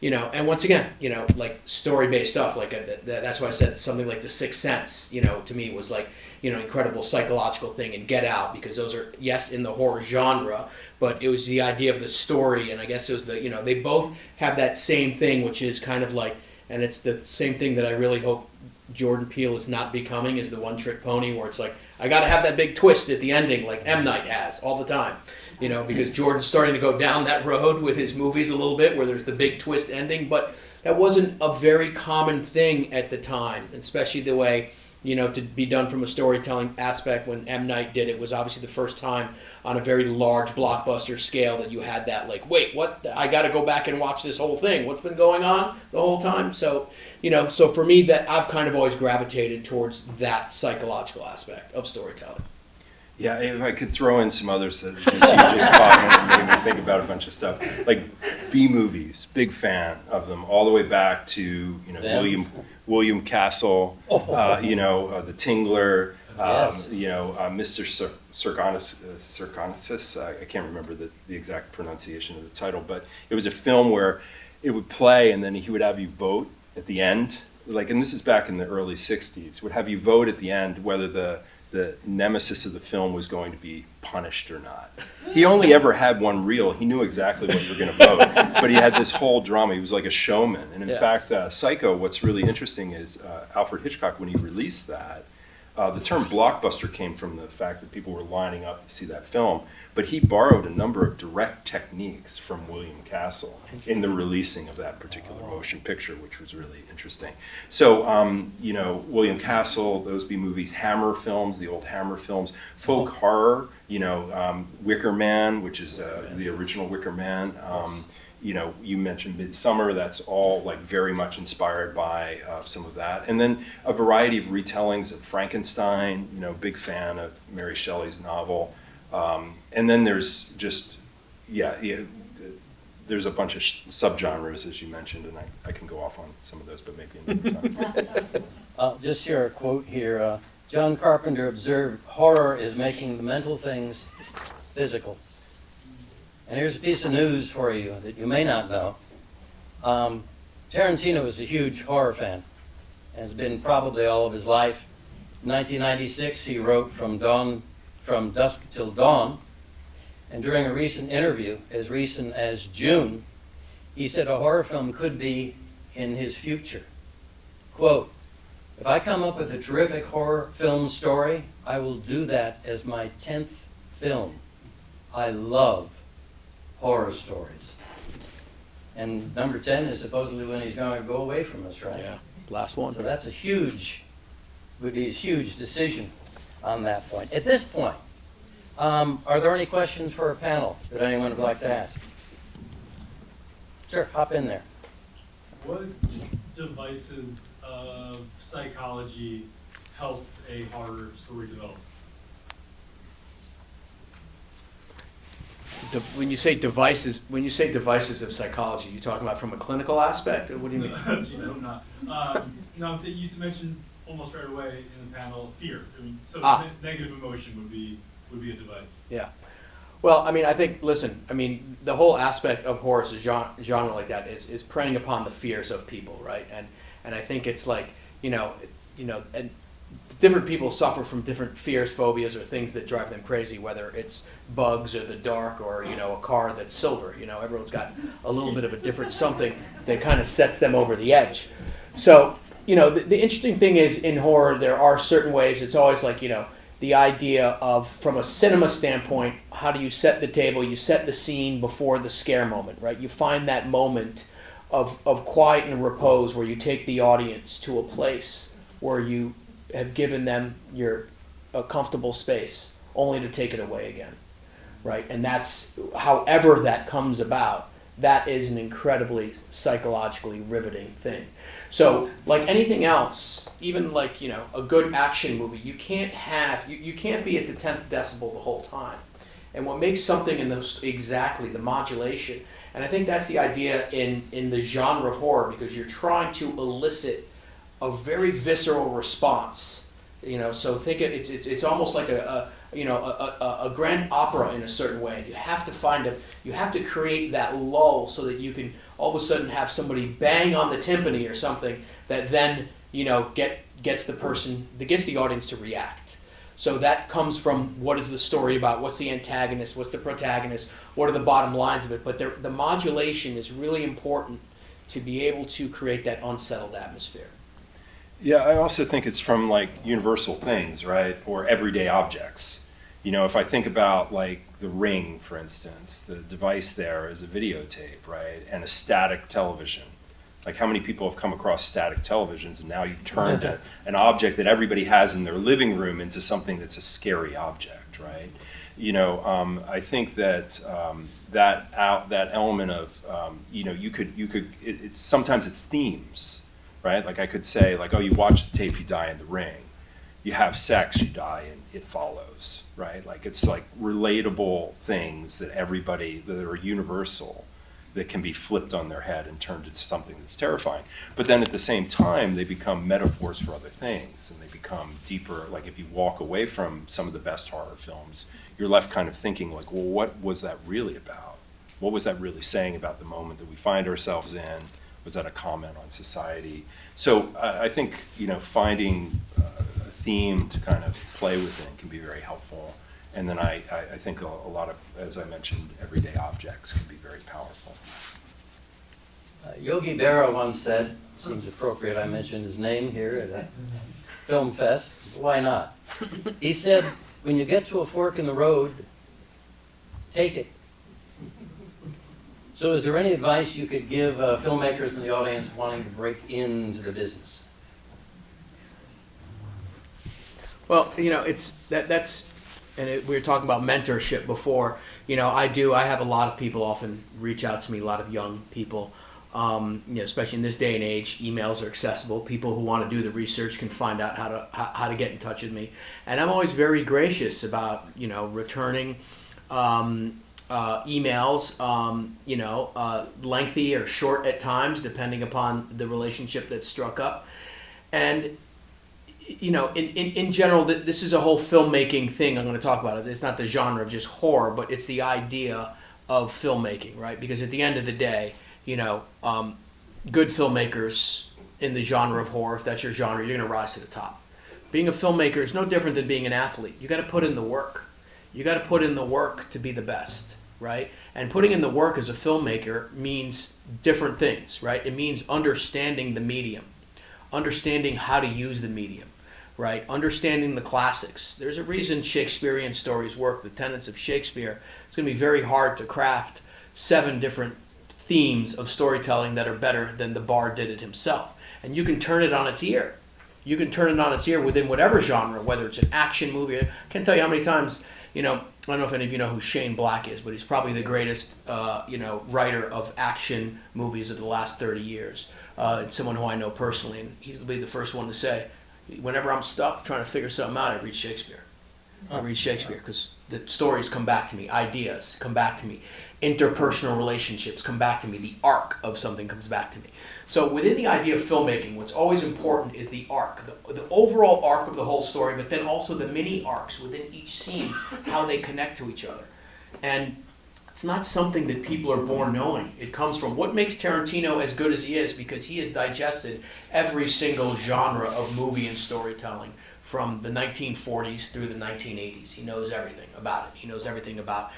and once again, like story-based stuff, like that's why I said something like The Sixth Sense, to me was like, incredible psychological thing, and Get Out, because those are, yes, in the horror genre, but it was the idea of the story, and I guess it was they both have that same thing, which is kind of like, and it's the same thing that I really hope Jordan Peele is not becoming, is the one-trick pony, where it's like, I gotta have that big twist at the ending, like M. Night has all the time. Because Jordan's starting to go down that road with his movies a little bit, where there's the big twist ending, but that wasn't a very common thing at the time, especially the way, to be done from a storytelling aspect. When M. Night did it, was obviously the first time on a very large blockbuster scale that you had that, like, wait, what? I got to go back and watch this whole thing. What's been going on the whole time? So, so for me, that I've kind of always gravitated towards that psychological aspect of storytelling. Yeah, if I could throw in some others that you just caught and made me think about a bunch of stuff. Like B movies, big fan of them, all the way back to William Castle, The Tingler, Yes. Mr. Circonus. I can't remember the exact pronunciation of the title, but it was a film where it would play and then he would have you vote at the end. Like, and this is back in the early '60s. Would have you vote at the end whether the nemesis of the film was going to be punished or not. He only ever had one reel. He knew exactly what you were going to vote, but he had this whole drama. He was like a showman. And in fact, Psycho, what's really interesting is Alfred Hitchcock, when he released that, the term blockbuster came from the fact that people were lining up to see that film, but he borrowed a number of direct techniques from William Castle in the releasing of that particular motion picture, which was really interesting. So, William Castle, those B movies, Hammer films, the old Hammer films, folk horror, Wicker Man, which is the original Wicker Man. You mentioned Midsummer. That's all like very much inspired by some of that. And then a variety of retellings of Frankenstein, big fan of Mary Shelley's novel. And then there's just, there's a bunch of subgenres, as you mentioned, and I can go off on some of those, but maybe another time. Just share a quote here. John Carpenter observed, horror is making the mental things physical. And here's a piece of news for you that you may not know. Tarantino is a huge horror fan, has been probably all of his life. In 1996, he wrote From Dusk Till Dawn, and during a recent interview, as recent as June, he said a horror film could be in his future. Quote, "If I come up with a terrific horror film story, I will do that as my 10th film. I love horror stories." And number 10 is supposedly when he's going to go away from us, right? Yeah, last one. So that's would be a huge decision on that point. At this point, are there any questions for our panel that anyone would like to ask? Sure, hop in there. What devices of psychology help a horror story develop? When you say devices of psychology, you talking about from a clinical aspect, or what do you mean? Jeez, I hope not. No, you mentioned almost right away in the panel fear. I mean, so negative emotion would be a device. Yeah. Well, I mean, I think, listen, I mean, the whole aspect of horror as a genre like that is preying upon the fears of people, right? And I think it's like, and different people suffer from different fears, phobias, or things that drive them crazy, whether it's bugs or the dark or, a car that's silver. Everyone's got a little bit of a different something that kind of sets them over the edge. So, the interesting thing is in horror, there are certain ways, it's always like, the idea of, from a cinema standpoint, how do you set the table? You set the scene before the scare moment, right? You find that moment of quiet and repose where you take the audience to a place where you have given them a comfortable space, only to take it away again, right? And that's, however that comes about, that is an incredibly psychologically riveting thing. So, like anything else, even like, a good action movie, you can't be at the 10th decibel the whole time. And what makes something exactly the modulation, and I think that's the idea in the genre of horror, because you're trying to elicit a very visceral response. So think it's almost like a grand opera in a certain way. You have to create that lull so that you can all of a sudden have somebody bang on the timpani or something that then gets the audience to react. So that comes from what is the story about, what's the antagonist, what's the protagonist, what are the bottom lines of it. But the modulation is really important to be able to create that unsettled atmosphere. Yeah, I also think it's from like universal things, right? Or everyday objects. If I think about like the Ring, for instance, the device there is a videotape, right? And a static television. Like how many people have come across static televisions and now you've turned an object that everybody has in their living room into something that's a scary object, right? I think that that element of, sometimes it's themes, right? Like I could say like, oh, you watch the tape, you die in the Ring. You have sex, you die, and it follows, right? Like it's like relatable things that are universal, that can be flipped on their head and turned into something that's terrifying. But then at the same time, they become metaphors for other things, and they become deeper. Like if you walk away from some of the best horror films, you're left kind of thinking like, well, what was that really about? What was that really saying about the moment that we find ourselves in? Was that a comment on society? So I think, finding a theme to kind of play within can be very helpful. And then I think a lot of, as I mentioned, everyday objects can be very powerful. Yogi Berra once said, seems appropriate I mention his name here at a FilmFest, why not? He said, when you get to a fork in the road, take it. So is there any advice you could give filmmakers in the audience wanting to break into the business? Well, we were talking about mentorship before. I have a lot of people often reach out to me, a lot of young people, especially in this day and age. Emails are accessible. People who want to do the research can find out how to get in touch with me. And I'm always very gracious about, returning emails, lengthy or short at times, depending upon the relationship that's struck up. And in general, this is a whole filmmaking thing I'm going to talk about. It's not the genre of just horror, but it's the idea of filmmaking, right? Because at the end of the day, good filmmakers in the genre of horror, if that's your genre, you're going to rise to the top. Being a filmmaker is no different than being an athlete. You got to put in the work. You got to put in the work to be the best, right? And putting in the work as a filmmaker means different things, right? It means understanding the medium, understanding how to use the medium, right? Understanding the classics. There's a reason Shakespearean stories work, the tenets of Shakespeare. It's going to be very hard to craft 7 different themes of storytelling that are better than the bard did it himself. And you can turn it on its ear. You can turn it on its ear within whatever genre, whether it's an action movie. I can't tell you how many times, I don't know if any of you know who Shane Black is, but he's probably the greatest, writer of action movies of the last 30 years. It's someone who I know personally, and he's the first one to say, whenever I'm stuck trying to figure something out, I read Shakespeare. I read Shakespeare because the stories come back to me, ideas come back to me, interpersonal relationships come back to me, the arc of something comes back to me. So within the idea of filmmaking, what's always important is the arc, the overall arc of the whole story, but then also the mini arcs within each scene, how they connect to each other. And it's not something that people are born knowing. It comes from what makes Tarantino as good as he is, because he has digested every single genre of movie and storytelling from the 1940s through the 1980s. He knows everything about it. He knows everything about,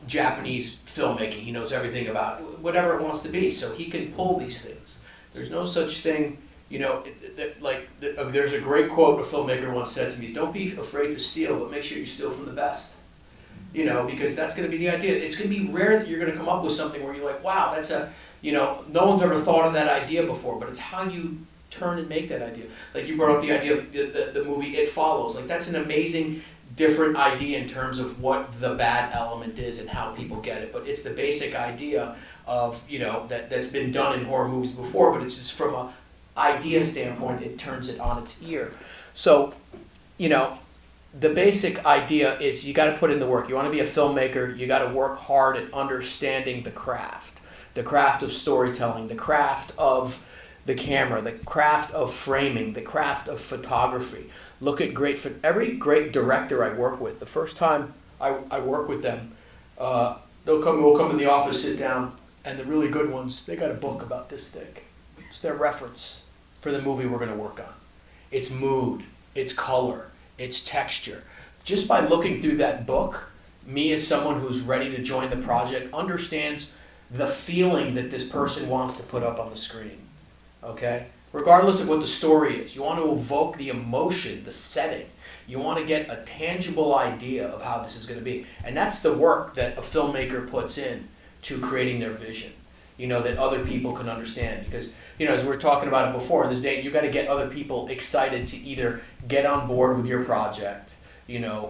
Japanese filmmaking. He knows everything about whatever it wants to be. So he can pull these things. There's no such thing, there's a great quote a filmmaker once said to me, don't be afraid to steal, but make sure you steal from the best. Because that's going to be the idea. It's going to be rare that you're going to come up with something where you're like, wow, that's no one's ever thought of that idea before, but it's how you turn and make that idea. Like you brought up the idea of the movie It Follows. Like that's an amazing, different idea in terms of what the bad element is and how people get it. But it's the basic idea of, that's been done in horror movies before, but it's just from an idea standpoint, it turns it on its ear. So, the basic idea is you got to put in the work. You want to be a filmmaker, you got to work hard at understanding the craft of storytelling, the craft of the camera, the craft of framing, the craft of photography. Look at every great director I work with. The first time I work with them, we'll come in the office, sit down, and the really good ones, they got a book about this thick. It's their reference for the movie we're going to work on. It's mood, it's color, it's texture. Just by looking through that book, me as someone who's ready to join the project understands the feeling that this person wants to put up on the screen. Okay? Regardless of what the story is, you want to evoke the emotion, the setting. You want to get a tangible idea of how this is going to be. And that's the work that a filmmaker puts in to creating their vision, that other people can understand. Because, as we were talking about it before, in this day, you got to get other people excited to either get on board with your project,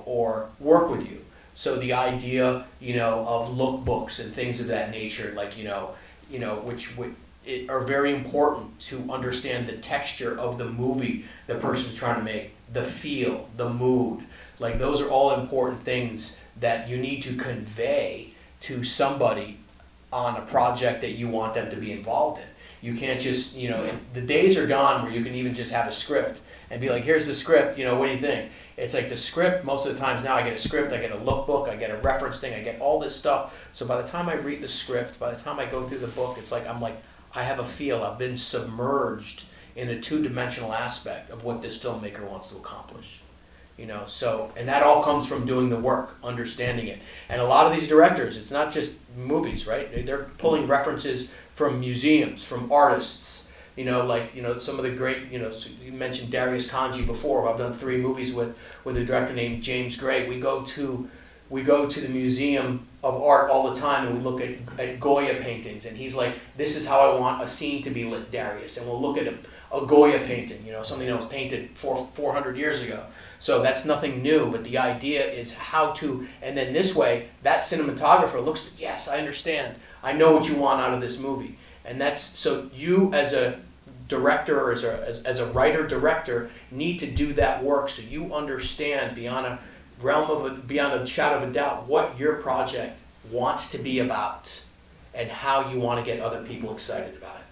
or work with you. So the idea, of lookbooks and things of that nature, like, which are very important to understand the texture of the movie the person's trying to make, the feel, the mood. Like those are all important things that you need to convey to somebody on a project that you want them to be involved in. You can't just, the days are gone where you can even just have a script and be like, here's the script, what do you think? It's like the script, most of the times now I get a script, I get a lookbook, I get a reference thing, I get all this stuff. So by the time I read the script, by the time I go through the book, it's like, I have a feel, I've been submerged in a two-dimensional aspect of what this filmmaker wants to accomplish. And that all comes from doing the work, understanding it. And a lot of these directors, it's not just movies, right? They're pulling references from museums, from artists, some of the great, you mentioned Darius Kanji before. I've done 3 movies with a director named James Gray. We go to the Museum of Art all the time and we look at Goya paintings, and he's like, this is how I want a scene to be lit, Darius. And we'll look at a Goya painting, something that was painted 400 years ago. So that's nothing new, but the idea is how to, and then this way, that cinematographer looks, yes, I understand. I know what you want out of this movie. And that's, so you as a director or as a writer-director need to do that work so you understand beyond a shadow of a doubt what your project wants to be about and how you want to get other people excited about it.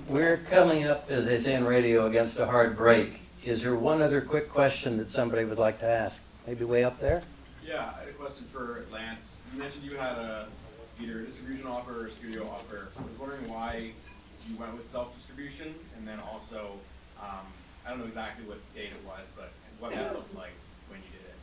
We're coming up, as they say in radio, against a hard break. Is there one other quick question that somebody would like to ask? Maybe way up there? Yeah, I had a question for Lance. You mentioned you had either a distribution offer or a studio offer. I was wondering why you went with self-distribution, and then also, I don't know exactly what date it was, but what that looked like when you did it.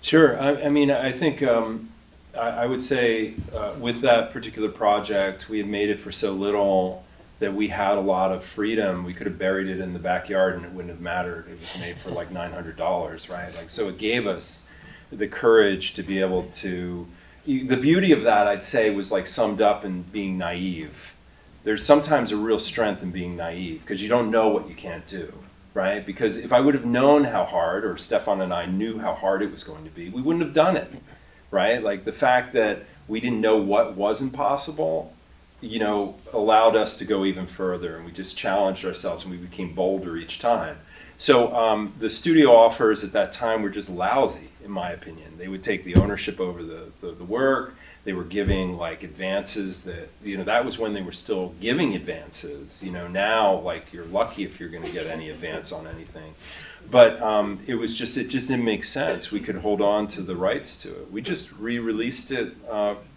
Sure. I mean, I think I would say with that particular project, we had made it for so little that we had a lot of freedom. We could have buried it in the backyard and it wouldn't have mattered. It was made for like $900, right? Like, so it gave us the courage to be able to. The beauty of that, I'd say, was like summed up in being naive. There's sometimes a real strength in being naive because you don't know what you can't do. Right? Because if I would have known how hard, or Stefan and I knew how hard it was going to be, we wouldn't have done it, right? Like the fact that we didn't know what was impossible, you know, allowed us to go even further, and we just challenged ourselves and we became bolder each time. So the studio offers at that time were just lousy, in my opinion. They would take the ownership over the work. They were giving like advances that, you know, that was when they were still giving advances. You know, now like you're lucky if you're going to get any advance on anything. But it just didn't make sense. We could hold on to the rights to it. We just re-released it.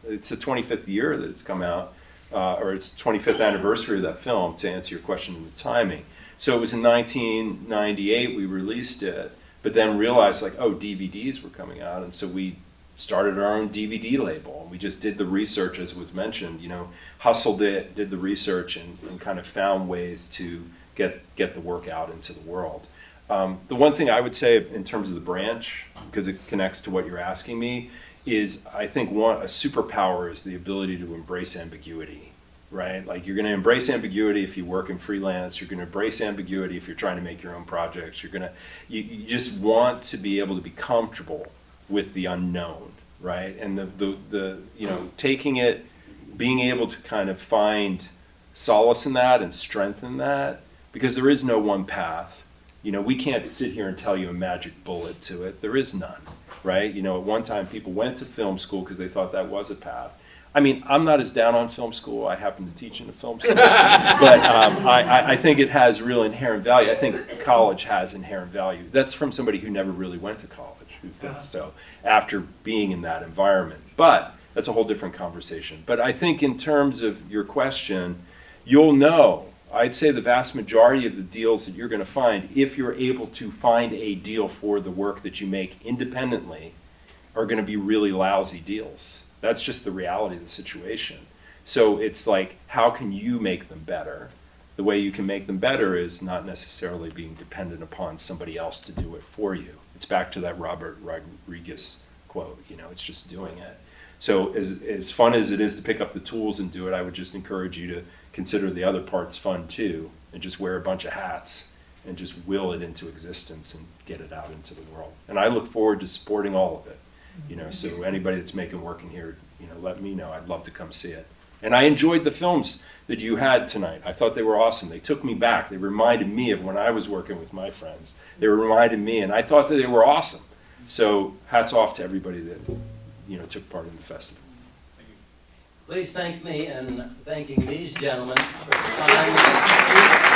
It's the 25th year that it's come out, or it's 25th anniversary of that film, to answer your question in the timing. So it was in 1998 we released it, but then realized like, oh, DVDs were coming out, and so we started our own DVD label. We just did the research, as was mentioned, you know, hustled it, did the research, and kind of found ways to get the work out into the world. The one thing I would say in terms of the branch, because it connects to what you're asking me, is I think a superpower is the ability to embrace ambiguity, right? Like you're going to embrace ambiguity if you work in freelance. You're going to embrace ambiguity if you're trying to make your own projects. You just want to be able to be comfortable with the unknown, right? And the you know, taking it, being able to kind of find solace in that and strengthen that, because there is no one path. You know, we can't sit here and tell you a magic bullet to it. There is none, right? You know, at one time people went to film school because they thought that was a path. I mean, I'm not as down on film school. I happen to teach in a film school. But I think it has real inherent value. I think college has inherent value. That's from somebody who never really went to college. So after being in that environment, but that's a whole different conversation. But I think in terms of your question, you'll know, I'd say the vast majority of the deals that you're going to find, if you're able to find a deal for the work that you make independently, are going to be really lousy deals. That's just the reality of the situation. So it's like, how can you make them better? The way you can make them better is not necessarily being dependent upon somebody else to do it for you. It's back to that Robert Rodriguez quote, you know, it's just doing it. So as fun as it is to pick up the tools and do it, I would just encourage you to consider the other parts fun too, and just wear a bunch of hats and just will it into existence and get it out into the world. And I look forward to supporting all of it, you know, so anybody that's making work in here, you know, let me know. I'd love to come see it. And I enjoyed the films that you had tonight. I thought they were awesome. They took me back. They reminded me of when I was working with my friends. They reminded me, and I thought that they were awesome. So hats off to everybody that, you know, took part in the festival. Please thank me in thanking these gentlemen for the time.